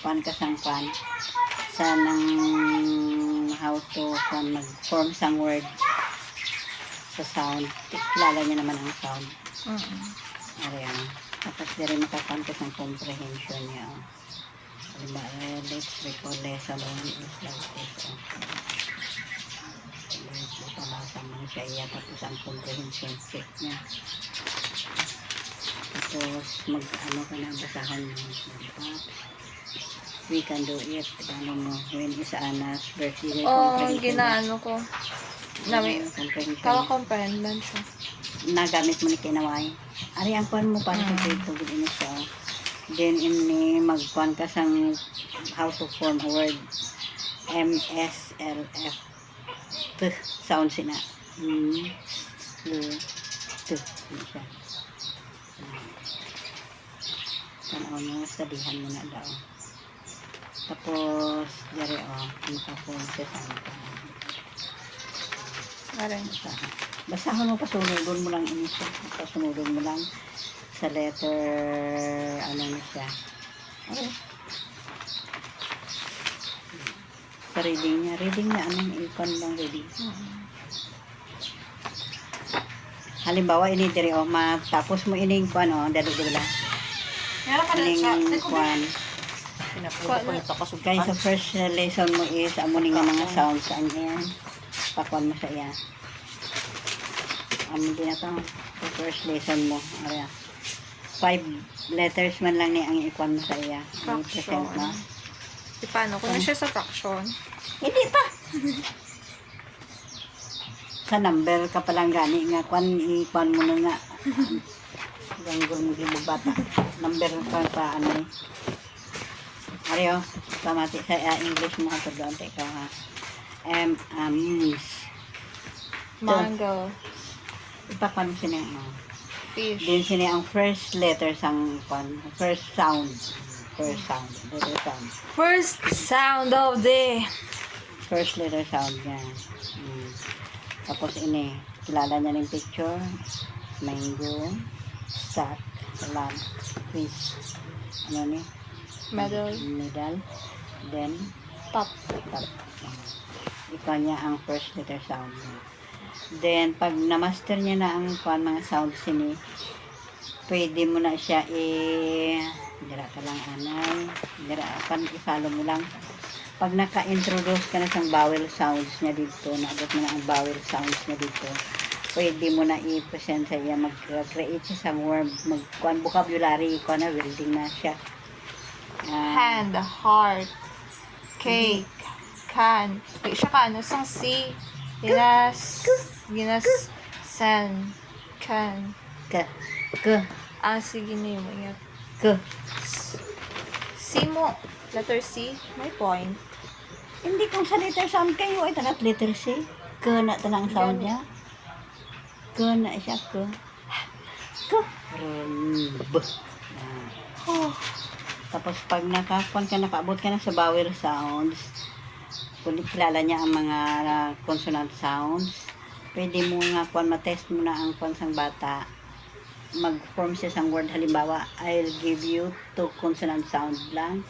kuan ka sang kuan sa nang how to kuan mag-form sang word sa sound. Kilala niya naman ang sound. Ayan. Tapos diri makakuan ka sang comprehension niya. Diba, let's recall lesson 1 is like this. Pamasa mo siya iya tapos ang comprehension check niya. Tapos mag-ano ka na basahan mo. We can do it. Ano mo, when is Anna's birthday? Ginaano ko. Kaka-comprehend man siya. Nagamit mo ni Kinaway. Ari ang kuan mo para sa grade 2 din siya. Then in magkuan ka sang how to form a word. MSLF. T sound sina. T siya. Tanaw mo, studyhan mo na daw. Tapos, dari makaform siya sa basahon mo, pasunodon mo lang ini siya. Pasunodon mo lang sa letter, ano na siya. Sa reading niya. Reading niya, anong ikon lang reading. Halimbawa, ini diri matapos mo ining kuan dali-dali lang. Ining kuan. Kaya sa first lesson mo is amunin nga mga sounds ang yan. Pakuan mo sa iya. Amun din na ito. Sa first lesson mo. 5 letters man lang ni ang ikuan mo sa iya. Fraction. Paano? Kung na siya sa fraction. Hindi pa. Sa number ka palang gani nga ikuan mo na nga. Ganggol mo libog bata. Number ka pa ano eh. Ariyo, pamati sa English mo ka doon. Teka ha. Mango. Ipakuan mo sila Fish. din sila ang first letter sang first sound. First sound of the first letter sound niya. Tapos ini, kilala niya ng picture. Mango, sack, lamp, fish. Ano ni? Medal. Then Top. Ikaw niya ang first letter sound niya. Then pag na-master niya na ang mga sounds ni, pwede mo na siya dira ka lang anay, dira kan i-follow mo lang. Pag naka-introduce ka na sa vowel sounds niya dito, naabot mo na ang vowel sounds niya dito, pwede mo na i-present sa iya, mag-create siya sa word, mag-kuan vocabulary ko na, building na siya. Hand, heart, cake, can. Siya ka, ano, sang C. Ginas, san, can. K. Sige na yung mga. K. C mo. Letter C. May point. Hindi kung sa letter sound kayo, ay tangat letter C. K na tanang sound niya. K na siya, K. K. B. Tapos pag nakaabot ka na sa vowel sounds, kung kilala niya ang mga consonant sounds, pwede mo nga matest mo na ang sang bata, mag-form siya sang word. Halimbawa, I'll give you 2 consonant sound lang.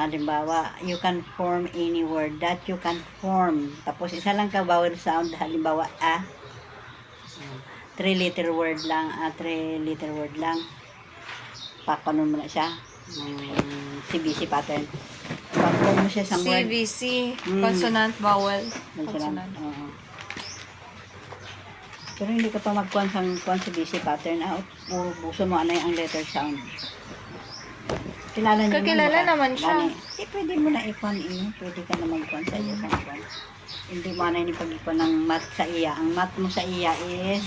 Halimbawa, you can form any word that you can form. Tapos isa lang ka vowel sound, halimbawa, 3 letter word lang, 3 letter word lang. Papanon mo na siya. CBC pattern. Pag-form mo siya sa word. CVC. Consonant, vowel. Consonant. Pero hindi ka pa mag-kuan sa CBC pattern. Buso mo ano ang letter sound. Kilala niyo Kakilala naman siya. Pwede mo na i-kuan Pwede ka na mag-kuan sa iyo. Hindi mo na pag-ikuan ng math sa iya. Ang math mo sa iya is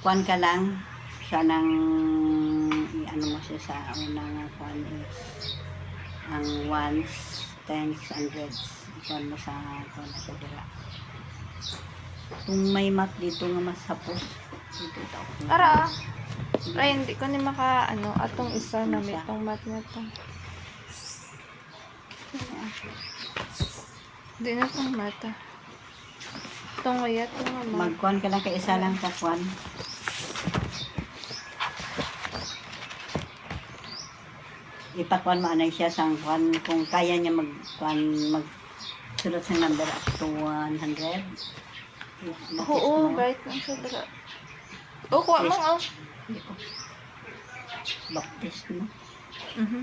kuan ka lang siya ng ano mo siya sa unang kuan is ang ones, tens, hundreds. Kuan mo sa kuan sa dira. Kung may math dito nga mas hapos. Dito daw. Ara. Ay, hindi ko ni atong isa na may itong mat na ito. Hindi na itong mata. Itong kaya itong mat. Magkuhan ka lang kay isa lang sa kuhan. ipakuan mo anay siya sang kuan kung kaya niya mag sulot sa number up to 100. Oo, bright lang siya dra. Oo, kuha mo, oh. Baptist mo. Mhm.